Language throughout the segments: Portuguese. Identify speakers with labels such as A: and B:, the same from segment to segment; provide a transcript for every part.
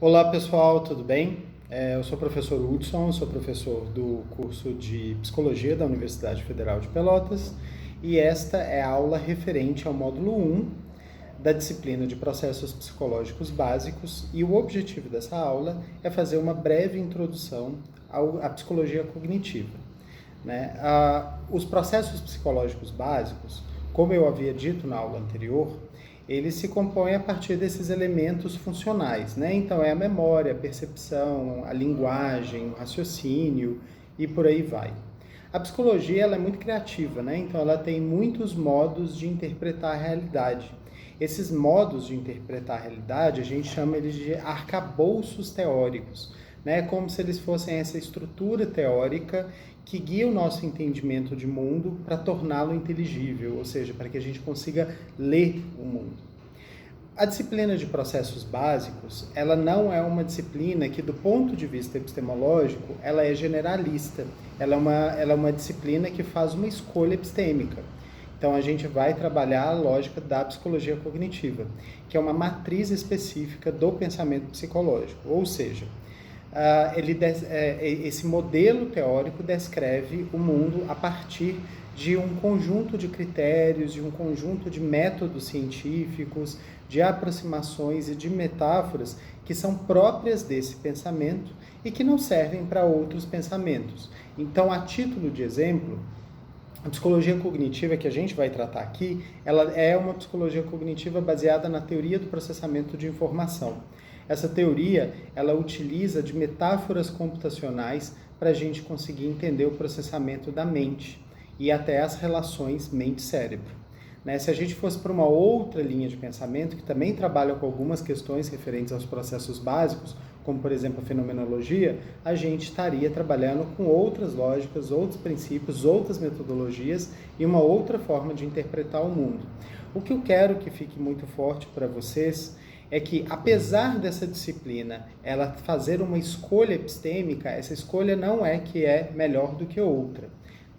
A: Olá pessoal, tudo bem? Eu sou o professor Hudson, sou professor do curso de Psicologia da Universidade Federal de Pelotas e esta é a aula referente ao módulo 1 da disciplina de Processos Psicológicos Básicos e o objetivo dessa aula é fazer uma breve introdução à psicologia cognitiva. Né? Os processos psicológicos básicos, como eu havia dito na aula anterior, eles se compõem a partir desses elementos funcionais, né? Então é a memória, a percepção, a linguagem, o raciocínio e por aí vai. A psicologia ela é muito criativa, né? Então ela tem muitos modos de interpretar a realidade. Esses modos de interpretar a realidade, a gente chama eles de arcabouços teóricos, né? Como se eles fossem essa estrutura teórica que guia o nosso entendimento de mundo para torná-lo inteligível, ou seja, para que a gente consiga ler o mundo. A disciplina de processos básicos, ela não é uma disciplina que, do ponto de vista epistemológico, ela é generalista. Ela é uma disciplina que faz uma escolha epistêmica. Então, a gente vai trabalhar a lógica da psicologia cognitiva, que é uma matriz específica do pensamento psicológico. Ou seja, esse modelo teórico descreve o mundo a partir de um conjunto de critérios, de um conjunto de métodos científicos, de aproximações e de metáforas que são próprias desse pensamento e que não servem para outros pensamentos. Então, a título de exemplo, a psicologia cognitiva que a gente vai tratar aqui, ela é uma psicologia cognitiva baseada na teoria do processamento de informação. Essa teoria, ela utiliza de metáforas computacionais para a gente conseguir entender o processamento da mente e até as relações mente-cérebro. Né? Se a gente fosse para uma outra linha de pensamento, que também trabalha com algumas questões referentes aos processos básicos, como por exemplo a fenomenologia, a gente estaria trabalhando com outras lógicas, outros princípios, outras metodologias e uma outra forma de interpretar o mundo. O que eu quero que fique muito forte para vocês é que, apesar dessa disciplina ela fazer uma escolha epistêmica, essa escolha não é que é melhor do que outra.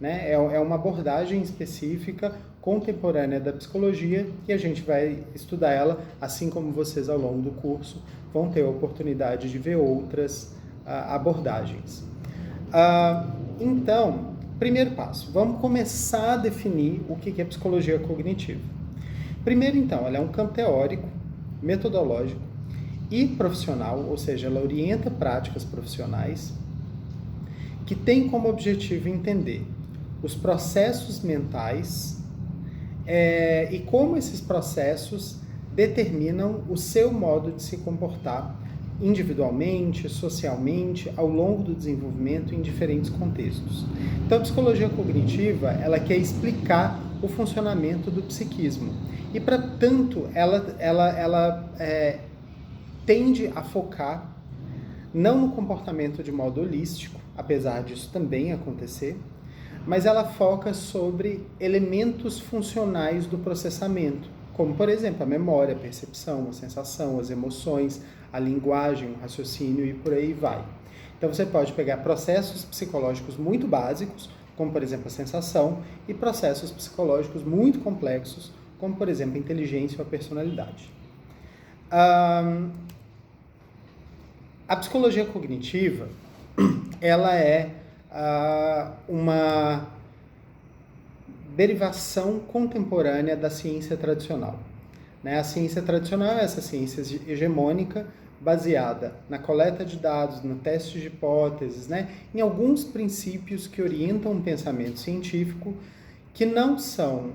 A: Né? É uma abordagem específica, contemporânea da psicologia, e a gente vai estudar ela, assim como vocês ao longo do curso vão ter a oportunidade de ver outras abordagens. Então, primeiro passo, vamos começar a definir o que é psicologia cognitiva. Primeiro, então, ela é um campo teórico, metodológico e profissional, ou seja, ela orienta práticas profissionais que tem como objetivo entender os processos mentais e como esses processos determinam o seu modo de se comportar individualmente, socialmente, ao longo do desenvolvimento em diferentes contextos. Então, a psicologia cognitiva, ela quer explicar o funcionamento do psiquismo. E, para tanto, ela tende a focar não no comportamento de modo holístico, apesar disso também acontecer, mas ela foca sobre elementos funcionais do processamento, como, por exemplo, a memória, a percepção, a sensação, as emoções, a linguagem, o raciocínio e por aí vai. Então, você pode pegar processos psicológicos muito básicos, como, por exemplo, a sensação, e processos psicológicos muito complexos, como, por exemplo, a inteligência ou a personalidade. A psicologia cognitiva, ela é uma derivação contemporânea da ciência tradicional. Né? A ciência tradicional é essa ciência hegemônica, baseada na coleta de dados, no teste de hipóteses, né? Em alguns princípios que orientam um pensamento científico que não são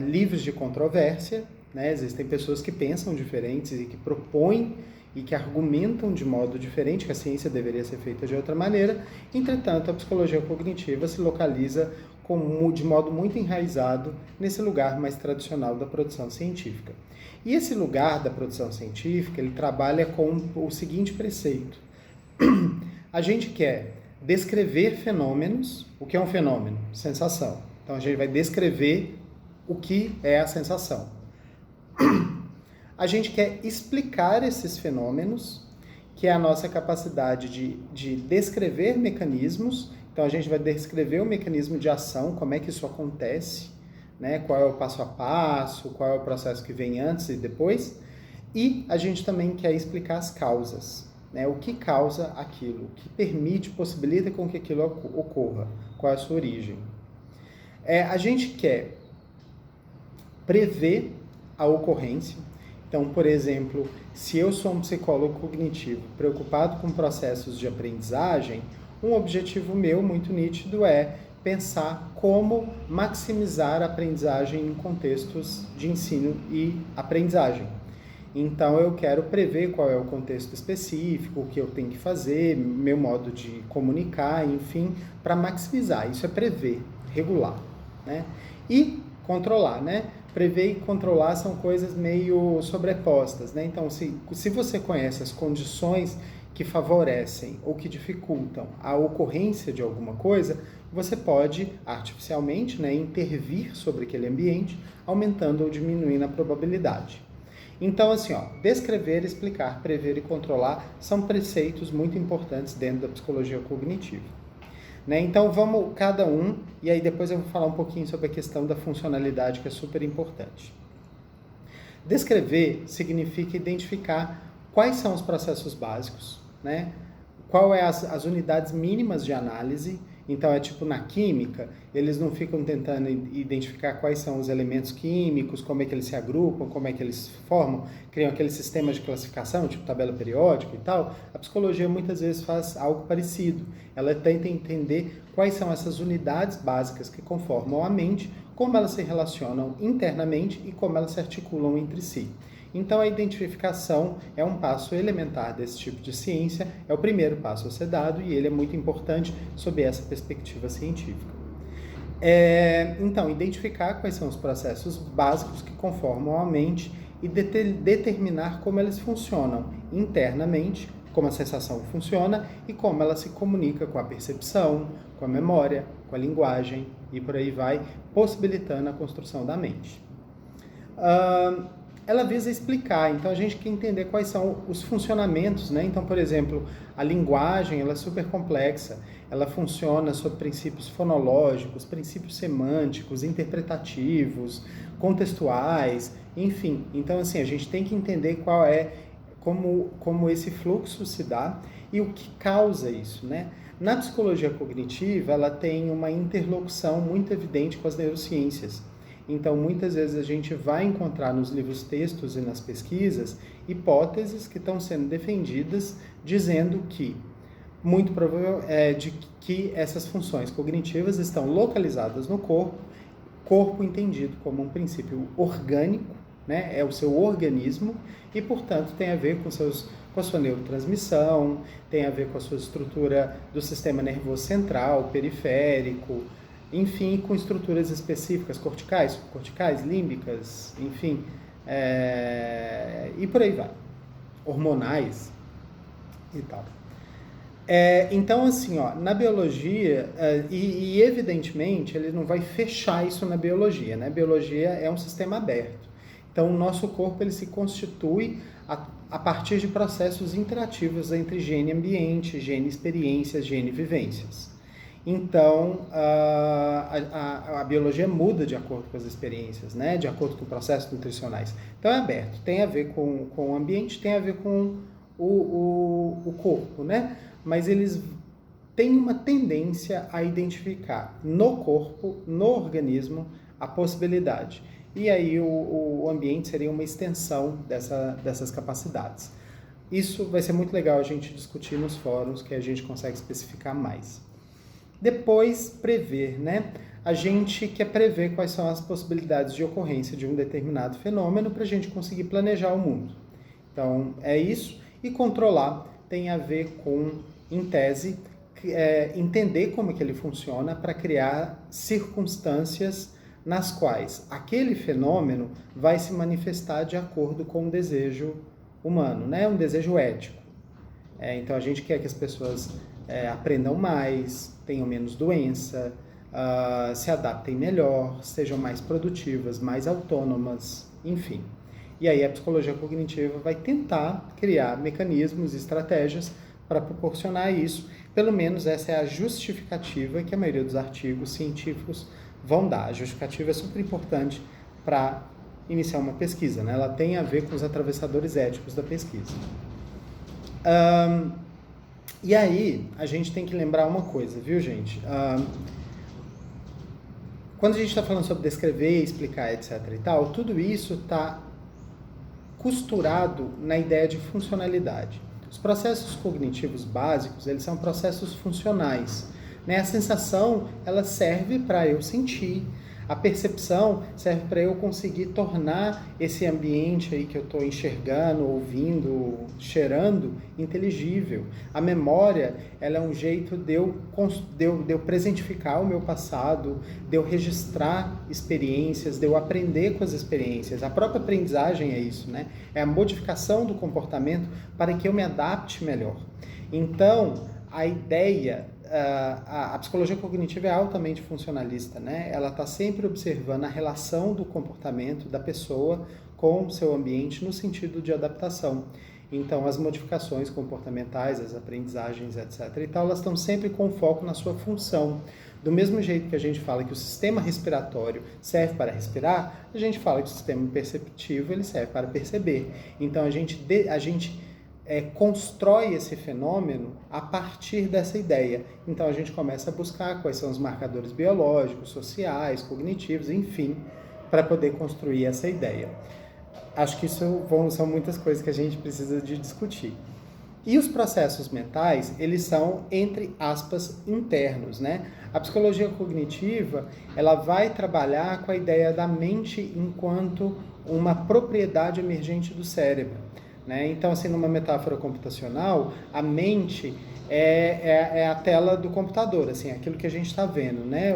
A: livres de controvérsia, né? Existem pessoas que pensam diferentes e que propõem e que argumentam de modo diferente que a ciência deveria ser feita de outra maneira. Entretanto, a psicologia cognitiva se localiza de modo muito enraizado nesse lugar mais tradicional da produção científica. E esse lugar da produção científica, ele trabalha com o seguinte preceito. A gente quer descrever fenômenos. O que é um fenômeno? Sensação. Então, a gente vai descrever o que é a sensação. A gente quer explicar esses fenômenos, que é a nossa capacidade de descrever mecanismos. Então, a gente vai descrever o mecanismo de ação, como é que isso acontece, né? Qual é o passo a passo, qual é o processo que vem antes e depois. E a gente também quer explicar as causas, né? O que causa aquilo, o que permite, possibilita com que aquilo ocorra, qual é a sua origem. A gente quer prever a ocorrência. Então, por exemplo, se eu sou um psicólogo cognitivo preocupado com processos de aprendizagem, um objetivo meu muito nítido é pensar como maximizar a aprendizagem em contextos de ensino e aprendizagem. Então, eu quero prever qual é o contexto específico, o que eu tenho que fazer, meu modo de comunicar, enfim, para maximizar. Isso é prever, regular, né? E controlar, né? Prever e controlar são coisas meio sobrepostas, né? Então, se você conhece as condições que favorecem ou que dificultam a ocorrência de alguma coisa, você pode, artificialmente, né, intervir sobre aquele ambiente, aumentando ou diminuindo a probabilidade. Então, assim, descrever, explicar, prever e controlar são preceitos muito importantes dentro da psicologia cognitiva. Né? Então, vamos cada um, e aí depois eu vou falar um pouquinho sobre a questão da funcionalidade, que é super importante. Descrever significa identificar quais são os processos básicos, né? Qual é as unidades mínimas de análise. Então, é tipo na química, eles não ficam tentando identificar quais são os elementos químicos, como é que eles se agrupam, como é que eles se formam, criam aqueles sistemas de classificação, tipo tabela periódica e tal. A psicologia muitas vezes faz algo parecido. Ela tenta entender quais são essas unidades básicas que conformam a mente, como elas se relacionam internamente e como elas se articulam entre si. Então, a identificação é um passo elementar desse tipo de ciência, é o primeiro passo a ser dado e ele é muito importante sob essa perspectiva científica. Então, identificar quais são os processos básicos que conformam a mente e determinar como eles funcionam internamente, como a sensação funciona e como ela se comunica com a percepção, com a memória, com a linguagem e por aí vai, possibilitando a construção da mente. Ela visa explicar, então a gente quer entender quais são os funcionamentos, né? Então, por exemplo, a linguagem, ela é super complexa, ela funciona sob princípios fonológicos, princípios semânticos, interpretativos, contextuais, enfim. Então, assim, a gente tem que entender como esse fluxo se dá e o que causa isso, né? Na psicologia cognitiva, ela tem uma interlocução muito evidente com as neurociências. Então, muitas vezes a gente vai encontrar nos livros textos e nas pesquisas hipóteses que estão sendo defendidas dizendo que, muito provável de que essas funções cognitivas estão localizadas no corpo entendido como um princípio orgânico, né? É o seu organismo e, portanto, tem a ver com a sua neurotransmissão, tem a ver com a sua estrutura do sistema nervoso central, periférico, enfim, com estruturas específicas, corticais, subcorticais, límbicas, enfim, e por aí vai, hormonais e tal. Então, assim, na biologia, e evidentemente ele não vai fechar isso na biologia, né? Biologia é um sistema aberto. Então, o nosso corpo ele se constitui a partir de processos interativos entre gene e ambiente, gene experiências, gene vivências. Então, a biologia muda de acordo com as experiências, né? De acordo com processos nutricionais. Então, é aberto. Tem a ver com o ambiente, tem a ver com o corpo, né? Mas eles têm uma tendência a identificar no corpo, no organismo, a possibilidade. E aí, o ambiente seria uma extensão dessas capacidades. Isso vai ser muito legal a gente discutir nos fóruns, que a gente consegue especificar mais. Depois, prever, né? A gente quer prever quais são as possibilidades de ocorrência de um determinado fenômeno para a gente conseguir planejar o mundo. Então, é isso. E controlar tem a ver com, em tese, entender como é que ele funciona para criar circunstâncias nas quais aquele fenômeno vai se manifestar de acordo com um desejo humano, né? Um desejo ético. Então, a gente quer que as pessoas aprendam mais, tenham menos doença, se adaptem melhor, sejam mais produtivas, mais autônomas, enfim. E aí a psicologia cognitiva vai tentar criar mecanismos e estratégias para proporcionar isso. Pelo menos essa é a justificativa que a maioria dos artigos científicos vão dar. A justificativa é super importante para iniciar uma pesquisa, né? Ela tem a ver com os atravessadores éticos da pesquisa. E aí, a gente tem que lembrar uma coisa, viu, gente? Quando a gente está falando sobre descrever, explicar, etc. e tal, tudo isso está costurado na ideia de funcionalidade. Os processos cognitivos básicos, eles são processos funcionais, né? A sensação, ela serve para eu sentir. A percepção serve para eu conseguir tornar esse ambiente aí que eu estou enxergando, ouvindo, cheirando, inteligível. A memória, ela é um jeito de eu presentificar o meu passado, de eu registrar experiências, de eu aprender com as experiências. A própria aprendizagem é isso, né? É a modificação do comportamento para que eu me adapte melhor. Então, a ideia... A psicologia cognitiva é altamente funcionalista, né? Ela está sempre observando a relação do comportamento da pessoa com o seu ambiente no sentido de adaptação. Então, as modificações comportamentais, as aprendizagens, etc. e tal, elas estão sempre com foco na sua função. Do mesmo jeito que a gente fala que o sistema respiratório serve para respirar, a gente fala que o sistema perceptivo ele serve para perceber. Então, a gente constrói esse fenômeno a partir dessa ideia. Então a gente começa a buscar quais são os marcadores biológicos, sociais, cognitivos, enfim, para poder construir essa ideia. Acho que isso são muitas coisas que a gente precisa de discutir. E os processos mentais, eles são, entre aspas, internos, né? A psicologia cognitiva, ela vai trabalhar com a ideia da mente enquanto uma propriedade emergente do cérebro. Né? Então, assim, numa metáfora computacional, a mente é a tela do computador, assim, aquilo que a gente está vendo, né?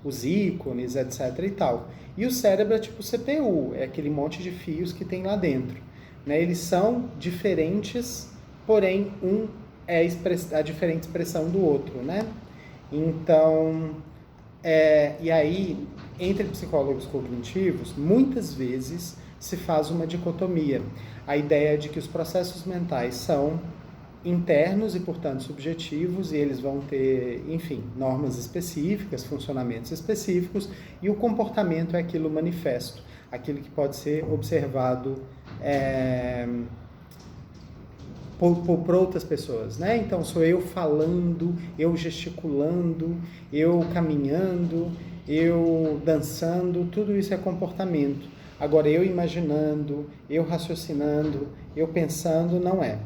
A: Os ícones, etc. e tal. E o cérebro é tipo o CPU, é aquele monte de fios que tem lá dentro. Né? Eles são diferentes, porém um é a diferente expressão do outro, né? Então, e aí, entre psicólogos cognitivos, muitas vezes se faz uma dicotomia. A ideia de que os processos mentais são internos e, portanto, subjetivos, e eles vão ter, enfim, normas específicas, funcionamentos específicos, e o comportamento é aquilo manifesto, aquilo que pode ser observado por outras pessoas, né? Então, sou eu falando, eu gesticulando, eu caminhando, eu dançando, tudo isso é comportamento. Agora, eu imaginando, eu raciocinando, eu pensando, não é.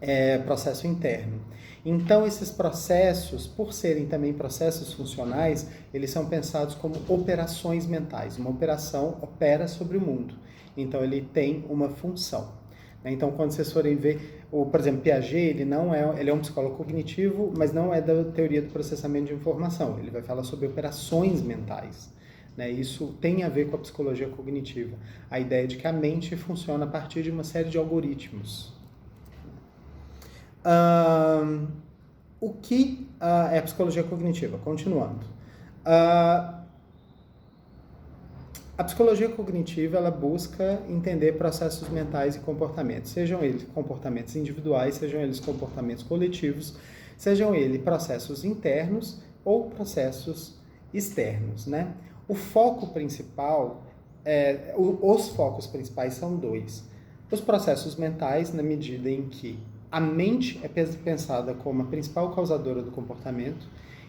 A: É processo interno. Então, esses processos, por serem também processos funcionais, eles são pensados como operações mentais. Uma operação opera sobre o mundo. Então, ele tem uma função. Então, quando vocês forem ver, por exemplo, Piaget, ele é um psicólogo cognitivo, mas não é da teoria do processamento de informação. Ele vai falar sobre operações mentais. Isso tem a ver com a psicologia cognitiva. A ideia de que a mente funciona a partir de uma série de algoritmos. O que é a psicologia cognitiva? Continuando. A psicologia cognitiva, ela busca entender processos mentais e comportamentos, sejam eles comportamentos individuais, sejam eles comportamentos coletivos, sejam eles processos internos ou processos externos, né? O foco principal, os focos principais são dois. Os processos mentais, na medida em que a mente é pensada como a principal causadora do comportamento.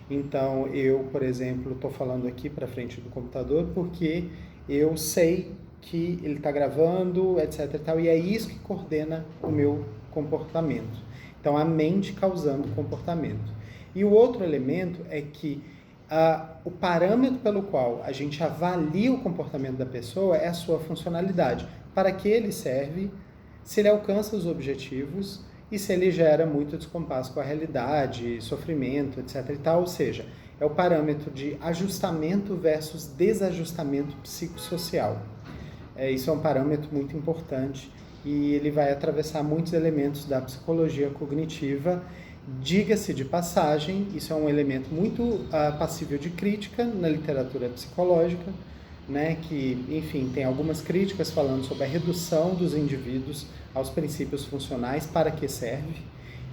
A: Então, eu, por exemplo, estou falando aqui para frente do computador porque eu sei que ele está gravando, etc. e tal, e é isso que coordena o meu comportamento. Então, a mente causando o comportamento. E o outro elemento é que o parâmetro pelo qual a gente avalia o comportamento da pessoa é a sua funcionalidade. Para que ele serve, se ele alcança os objetivos e se ele gera muito descompasso com a realidade, sofrimento, etc. e tal. Ou seja, é o parâmetro de ajustamento versus desajustamento psicossocial. Isso é um parâmetro muito importante e ele vai atravessar muitos elementos da psicologia cognitiva. Diga-se de passagem, isso é um elemento muito passível de crítica na literatura psicológica, né, que, enfim, tem algumas críticas falando sobre a redução dos indivíduos aos princípios funcionais, para que serve.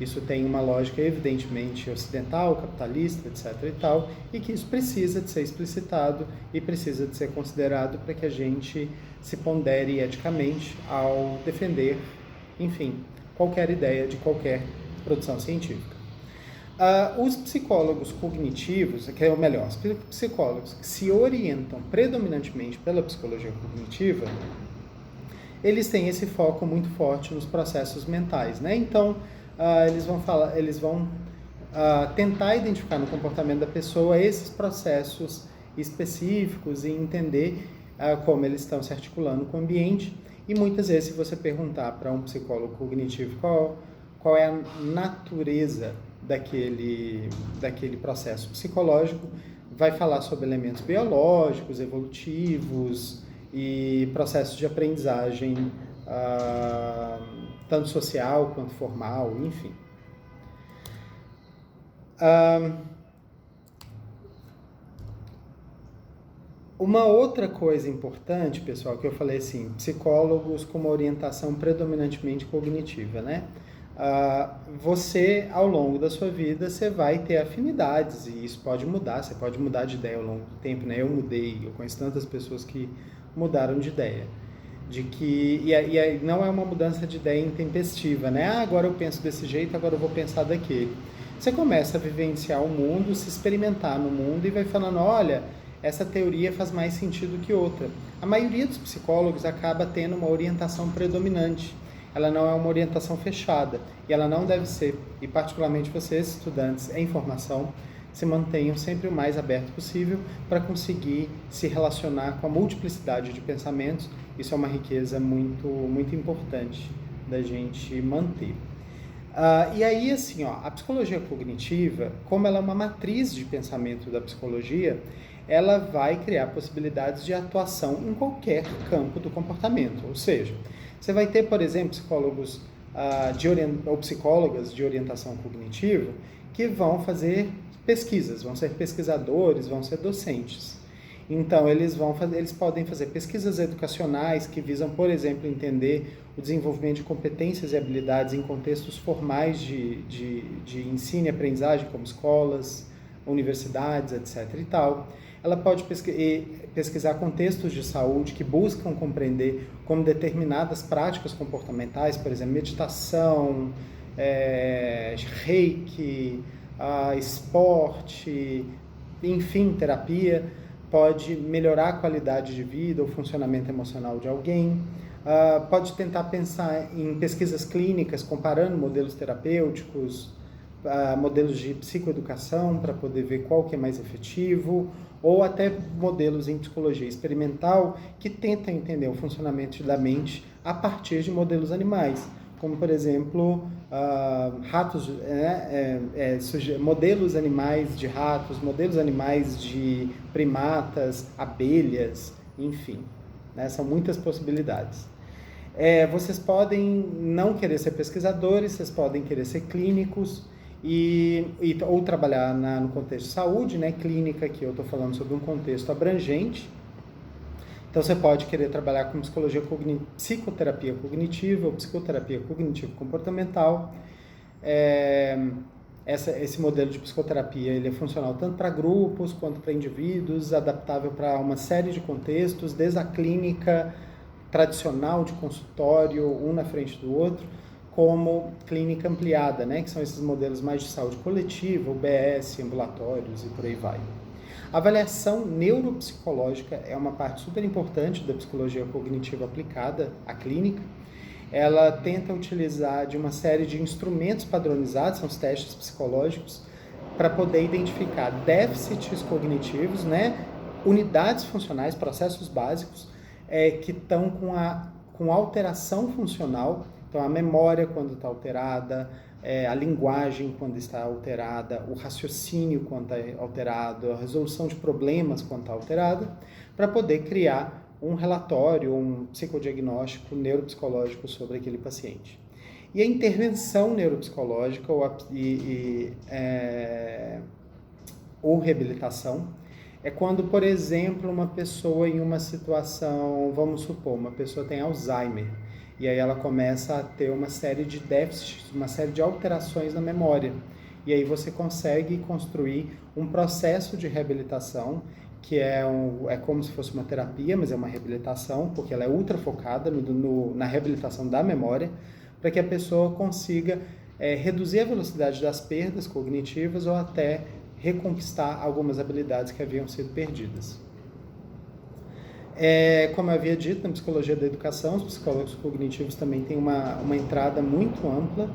A: isso tem uma lógica evidentemente ocidental, capitalista, etc. e tal, e que isso precisa de ser explicitado e precisa de ser considerado para que a gente se pondere eticamente ao defender, enfim, qualquer ideia de qualquer produção científica. Os psicólogos cognitivos, que é o melhor, os psicólogos que se orientam predominantemente pela psicologia cognitiva, eles têm esse foco muito forte nos processos mentais, né? Então, eles vão tentar identificar no comportamento da pessoa esses processos específicos e entender como eles estão se articulando com o ambiente. E muitas vezes, se você perguntar para um psicólogo cognitivo qual é a natureza daquele processo psicológico, vai falar sobre elementos biológicos, evolutivos e processos de aprendizagem, tanto social quanto formal, enfim. Uma outra coisa importante, pessoal, que eu falei assim, psicólogos com uma orientação predominantemente cognitiva, né? Você, ao longo da sua vida, você vai ter afinidades e isso pode mudar, você pode mudar de ideia ao longo do tempo, né? Eu mudei, eu conheço tantas pessoas que mudaram de ideia. E não é uma mudança de ideia intempestiva, né? Agora eu penso desse jeito, agora eu vou pensar daquele. Você começa a vivenciar o mundo, se experimentar no mundo e vai falando, olha, essa teoria faz mais sentido que outra. A maioria dos psicólogos acaba tendo uma orientação predominante. Ela não é uma orientação fechada e ela não deve ser. E particularmente vocês, estudantes em formação, se mantenham sempre o mais aberto possível para conseguir se relacionar com a multiplicidade de pensamentos. Isso é uma riqueza muito, muito importante da gente manter. E aí, assim, a psicologia cognitiva, como ela é uma matriz de pensamento da psicologia, ela vai criar possibilidades de atuação em qualquer campo do comportamento. Ou seja, você vai ter, por exemplo, psicólogos ou psicólogas de orientação cognitiva que vão fazer pesquisas, vão ser pesquisadores, vão ser docentes. Então, eles podem fazer pesquisas educacionais que visam, por exemplo, entender o desenvolvimento de competências e habilidades em contextos formais de ensino e aprendizagem, como escolas, universidades, etc. e tal. Ela pode pesquisar contextos de saúde que buscam compreender como determinadas práticas comportamentais, por exemplo, meditação, reiki, esporte, enfim, terapia, pode melhorar a qualidade de vida ou funcionamento emocional de alguém. Pode tentar pensar em pesquisas clínicas, comparando modelos terapêuticos, modelos de psicoeducação, para poder ver qual que é mais efetivo, ou até modelos em psicologia experimental que tentam entender o funcionamento da mente a partir de modelos animais, como, por exemplo, ratos, modelos animais de ratos, modelos animais de primatas, abelhas, enfim, né? São muitas possibilidades. Vocês podem não querer ser pesquisadores, vocês podem querer ser clínicos, ou trabalhar no contexto de saúde, né? Clínica, que eu estou falando sobre um contexto abrangente. Então, você pode querer trabalhar com psicoterapia cognitiva ou psicoterapia cognitivo-comportamental. Esse modelo de psicoterapia ele é funcional tanto para grupos quanto para indivíduos, adaptável para uma série de contextos, desde a clínica tradicional de consultório, um na frente do outro, como clínica ampliada, né, que são esses modelos mais de saúde coletiva, UBS, ambulatórios e por aí vai. A avaliação neuropsicológica é uma parte super importante da psicologia cognitiva aplicada à clínica. Ela tenta utilizar de uma série de instrumentos padronizados, são os testes psicológicos, para poder identificar déficits cognitivos, né, unidades funcionais, processos básicos, que estão com alteração funcional. Então, a memória, quando está alterada, a linguagem, quando está alterada, o raciocínio, quando está alterado, a resolução de problemas, quando está alterada, para poder criar um relatório, um psicodiagnóstico neuropsicológico sobre aquele paciente. E a intervenção neuropsicológica ou reabilitação é quando, por exemplo, uma pessoa em uma situação, vamos supor, uma pessoa tem Alzheimer, e aí ela começa a ter uma série de déficits, uma série de alterações na memória. E aí você consegue construir um processo de reabilitação, que é como se fosse uma terapia, mas é uma reabilitação, porque ela é ultra focada na reabilitação da memória, para que a pessoa consiga reduzir a velocidade das perdas cognitivas ou até reconquistar algumas habilidades que haviam sido perdidas. Como eu havia dito, na psicologia da educação, os psicólogos cognitivos também têm uma entrada muito ampla,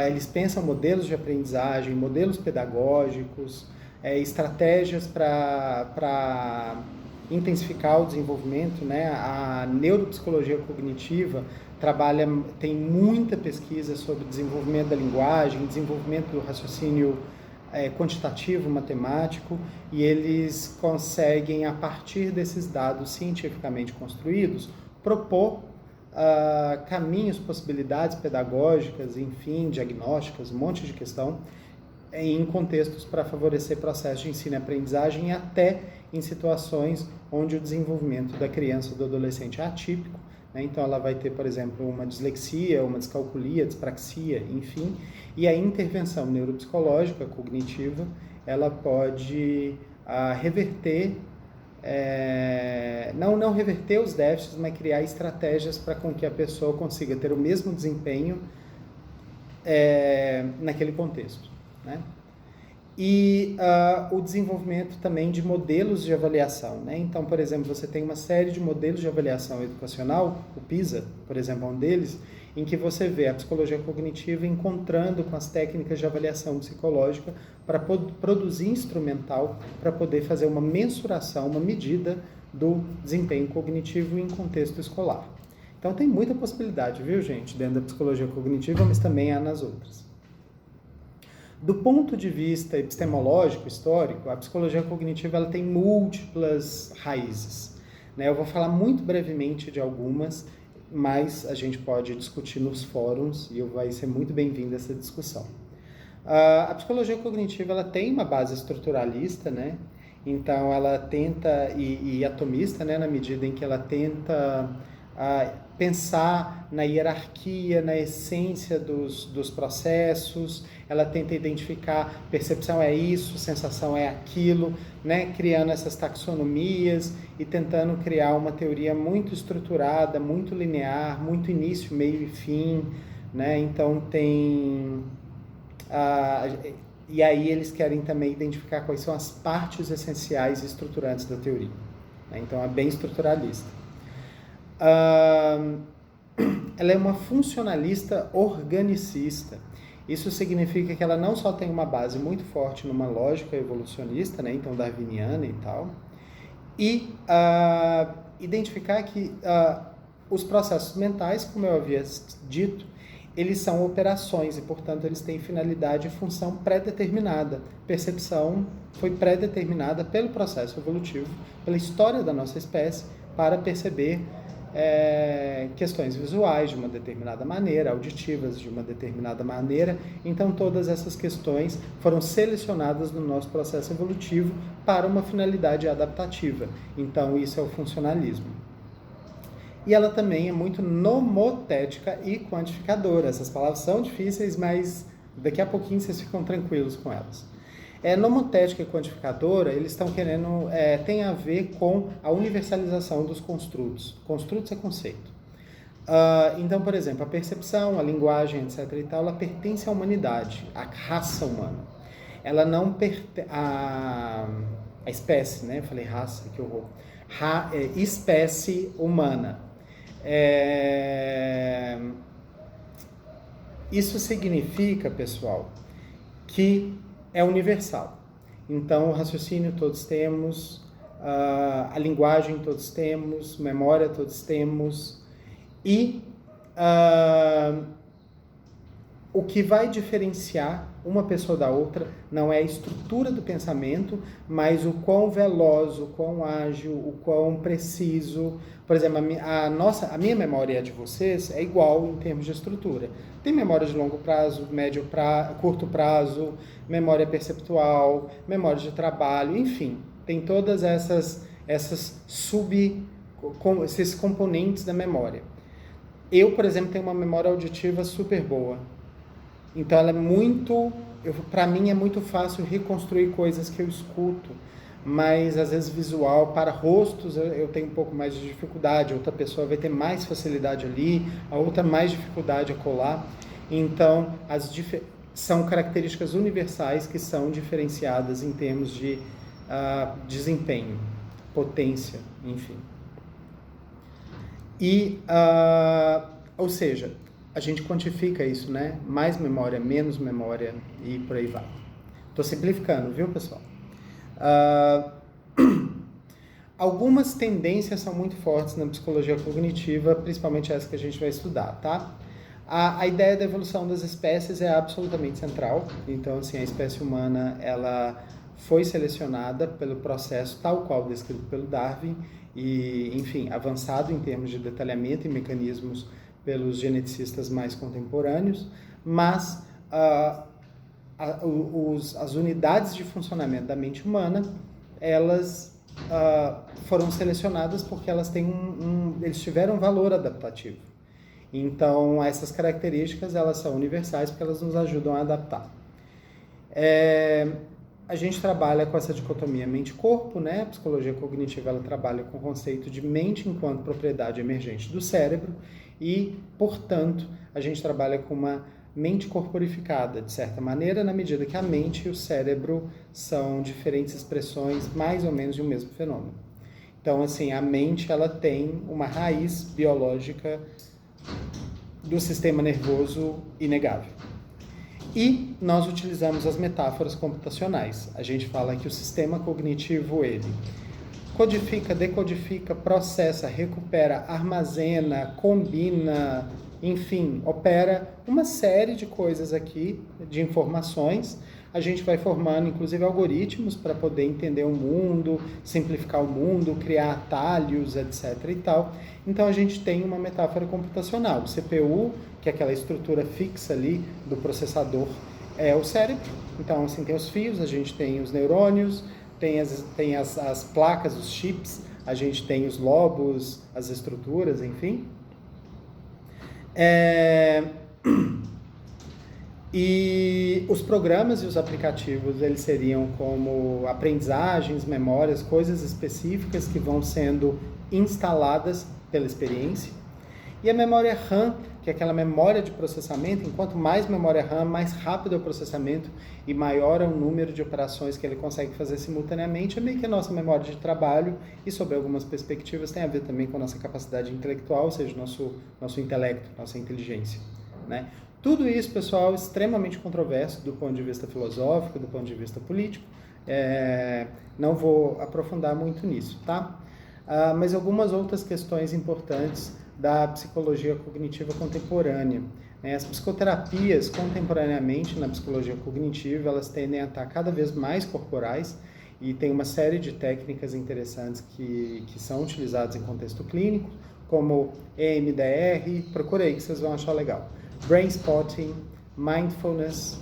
A: eles pensam modelos de aprendizagem, modelos pedagógicos, estratégias para intensificar o desenvolvimento, né? A neuropsicologia cognitiva tem muita pesquisa sobre desenvolvimento da linguagem, desenvolvimento do raciocínio quantitativo, matemático, e eles conseguem, a partir desses dados cientificamente construídos, propor caminhos, possibilidades pedagógicas, enfim, diagnósticas, um monte de questão, em contextos para favorecer processos de ensino e aprendizagem, e até em situações onde o desenvolvimento da criança ou do adolescente é atípico, né? Então ela vai ter, por exemplo, uma dislexia, uma descalculia, dispraxia, enfim, e a intervenção neuropsicológica cognitiva, ela pode reverter, não reverter os déficits, mas criar estratégias para com que a pessoa consiga ter o mesmo desempenho naquele contexto, né? E o desenvolvimento também de modelos de avaliação, né? Então, por exemplo, você tem uma série de modelos de avaliação educacional, o PISA, por exemplo, é um deles, em que você vê a psicologia cognitiva encontrando com as técnicas de avaliação psicológica para produzir instrumental para poder fazer uma mensuração, uma medida do desempenho cognitivo em contexto escolar. Então tem muita possibilidade, viu, gente, dentro da psicologia cognitiva, mas também há nas outras. Do ponto de vista epistemológico, histórico, a psicologia cognitiva ela tem múltiplas raízes, né? Eu vou falar muito brevemente de algumas, mas a gente pode discutir nos fóruns e vai ser muito bem-vinda essa discussão. A psicologia cognitiva ela tem uma base estruturalista, né? Então ela tenta, e atomista, né? Na medida em que ela tenta pensar na hierarquia, na essência dos processos, ela tenta identificar percepção é isso, sensação é aquilo, né? Criando essas taxonomias e tentando criar uma teoria muito estruturada, muito linear, muito início, meio e fim, né? Então tem... e aí eles querem também identificar quais são as partes essenciais e estruturantes da teoria, né? Então é bem estruturalista. Ela é uma funcionalista organicista. Isso significa que ela não só tem uma base muito forte numa lógica evolucionista, né, então darwiniana e tal, e identificar que os processos mentais, como eu havia dito, eles são operações e, portanto, eles têm finalidade e função pré-determinada. Percepção foi pré-determinada pelo processo evolutivo, pela história da nossa espécie, para perceber questões visuais de uma determinada maneira, auditivas de uma determinada maneira. Então todas essas questões foram selecionadas no nosso processo evolutivo para uma finalidade adaptativa. Então isso é o funcionalismo. E ela também é muito nomotética e quantificadora. Essas palavras são difíceis, mas daqui a pouquinho vocês ficam tranquilos com elas. Nomotética e quantificadora, eles estão querendo, tem a ver com a universalização dos construtos. Construtos é conceito. Então, por exemplo, a percepção, a linguagem, etc. e tal, ela pertence à humanidade, à raça humana. Ela não pertence à espécie, né? Eu falei raça, que horror. Espécie humana. Isso significa, pessoal, que é universal. Então, o raciocínio todos temos, a linguagem todos temos, memória todos temos, e o que vai diferenciar uma pessoa da outra não é a estrutura do pensamento, mas o quão veloz, o quão ágil, o quão preciso. Por exemplo, a minha memória e a de vocês é igual em termos de estrutura. Tem memória de longo prazo, médio prazo, curto prazo, memória perceptual, memória de trabalho, enfim. Tem todas essas esses componentes da memória. Eu, por exemplo, tenho uma memória auditiva super boa. Então ela é muito, para mim é muito fácil reconstruir coisas que eu escuto, mas às vezes visual, para rostos eu tenho um pouco mais de dificuldade, outra pessoa vai ter mais facilidade ali, a outra mais dificuldade a colar. Então são características universais que são diferenciadas em termos de desempenho, potência, enfim. Ou seja, a gente quantifica isso, né? Mais memória, menos memória e por aí vai. Estou simplificando, viu, pessoal? Algumas tendências são muito fortes na psicologia cognitiva, principalmente essa que a gente vai estudar, tá? A ideia da evolução das espécies é absolutamente central. Então, assim, a espécie humana, ela foi selecionada pelo processo tal qual descrito pelo Darwin e, enfim, avançado em termos de detalhamento e mecanismos pelos geneticistas mais contemporâneos, mas as unidades de funcionamento da mente humana, elas foram selecionadas porque elas têm eles tiveram um valor adaptativo. Então, essas características, elas são universais porque elas nos ajudam a adaptar. A gente trabalha com essa dicotomia mente-corpo, né? A psicologia cognitiva, ela trabalha com o conceito de mente enquanto propriedade emergente do cérebro e, portanto, a gente trabalha com uma mente corporificada, de certa maneira, na medida que a mente e o cérebro são diferentes expressões, mais ou menos, de um mesmo fenômeno. Então, assim, a mente, ela tem uma raiz biológica do sistema nervoso inegável. E nós utilizamos as metáforas computacionais. A gente fala que o sistema cognitivo, ele codifica, decodifica, processa, recupera, armazena, combina, enfim, opera uma série de coisas aqui, de informações. A gente vai formando, inclusive, algoritmos para poder entender o mundo, simplificar o mundo, criar atalhos, etc. e tal. Então, a gente tem uma metáfora computacional. O CPU, que é aquela estrutura fixa ali do processador, é o cérebro. Então, assim, tem os fios, a gente tem os neurônios, tem as placas, os chips, a gente tem os lobos, as estruturas, enfim. E os programas e os aplicativos, eles seriam como aprendizagens, memórias, coisas específicas que vão sendo instaladas pela experiência. E a memória RAM, que é aquela memória de processamento, enquanto mais memória RAM, mais rápido é o processamento e maior é o número de operações que ele consegue fazer simultaneamente, é meio que a nossa memória de trabalho e, sob algumas perspectivas, tem a ver também com a nossa capacidade intelectual, ou seja, nosso intelecto, nossa inteligência, né? Tudo isso, pessoal, é extremamente controverso do ponto de vista filosófico, do ponto de vista político. Não vou aprofundar muito nisso, tá? Mas algumas outras questões importantes da psicologia cognitiva contemporânea. As psicoterapias, contemporaneamente, na psicologia cognitiva, elas tendem a estar cada vez mais corporais e tem uma série de técnicas interessantes que são utilizadas em contexto clínico, como EMDR, procura aí que vocês vão achar legal. Brain Spotting, Mindfulness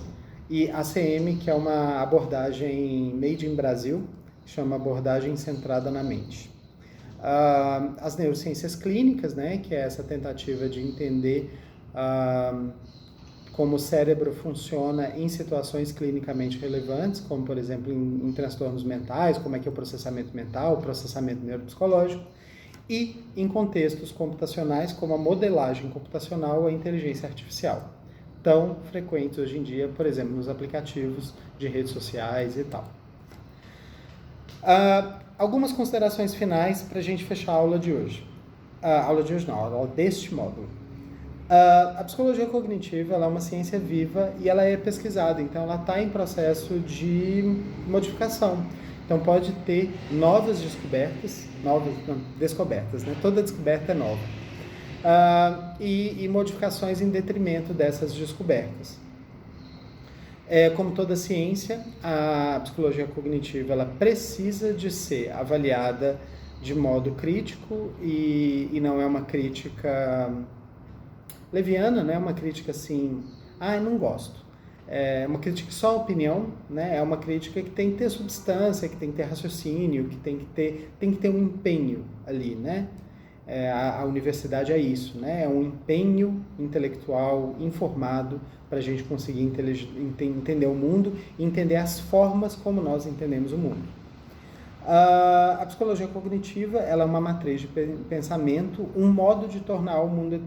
A: e ACM, que é uma abordagem made in Brasil, chama abordagem centrada na mente. As neurociências clínicas, né, que é essa tentativa de entender como o cérebro funciona em situações clinicamente relevantes, como, por exemplo, em transtornos mentais, como é que é o processamento mental, o processamento neuropsicológico, e em contextos computacionais, como a modelagem computacional ou a inteligência artificial, tão frequentes hoje em dia, por exemplo, nos aplicativos de redes sociais e tal. Algumas considerações finais para a gente fechar a aula de hoje. A aula deste módulo. A psicologia cognitiva, ela é uma ciência viva e ela é pesquisada, então ela está em processo de modificação. Então pode ter novas descobertas, né? Toda descoberta é nova. E modificações em detrimento dessas descobertas. Como toda ciência, a psicologia cognitiva, ela precisa de ser avaliada de modo crítico e não é uma crítica leviana, né? É uma crítica assim, eu não gosto. É uma crítica só opinião, né? É uma crítica que tem que ter substância, que tem que ter raciocínio, que tem que ter um empenho ali, né? A universidade é isso, né? É um empenho intelectual informado para a gente conseguir entender o mundo e entender as formas como nós entendemos o mundo. A psicologia cognitiva ela é uma matriz de pensamento, um modo de tornar o mundo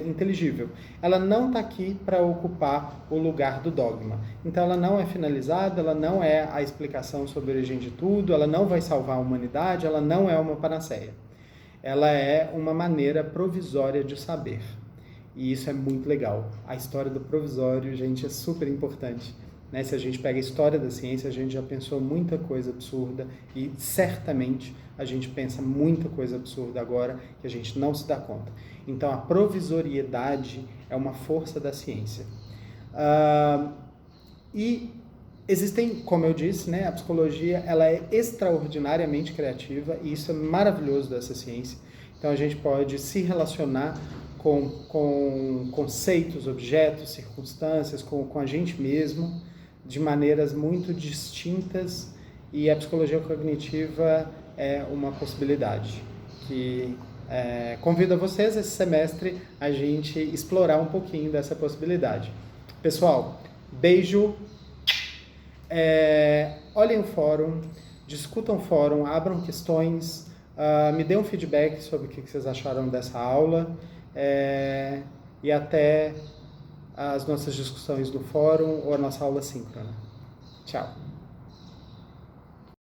A: inteligível. Ela não está aqui para ocupar o lugar do dogma. Então ela não é finalizada, ela não é a explicação sobre a origem de tudo, ela não vai salvar a humanidade, ela não é uma panaceia. Ela é uma maneira provisória de saber. E isso é muito legal. A história do provisório, gente, é super importante. Né? Se a gente pega a história da ciência, a gente já pensou muita coisa absurda e certamente a gente pensa muita coisa absurda agora que a gente não se dá conta. Então a provisoriedade é uma força da ciência. E existem, como eu disse, né, a psicologia ela é extraordinariamente criativa e isso é maravilhoso dessa ciência. Então a gente pode se relacionar com conceitos, objetos, circunstâncias, com a gente mesmo, de maneiras muito distintas, e a psicologia cognitiva é uma possibilidade que convido a vocês esse semestre a gente explorar um pouquinho dessa possibilidade. Pessoal, beijo, olhem o fórum, discutam o fórum, abram questões, me dêem um feedback sobre o que vocês acharam dessa aula, e até as nossas discussões no fórum ou a nossa aula síncrona. Tchau!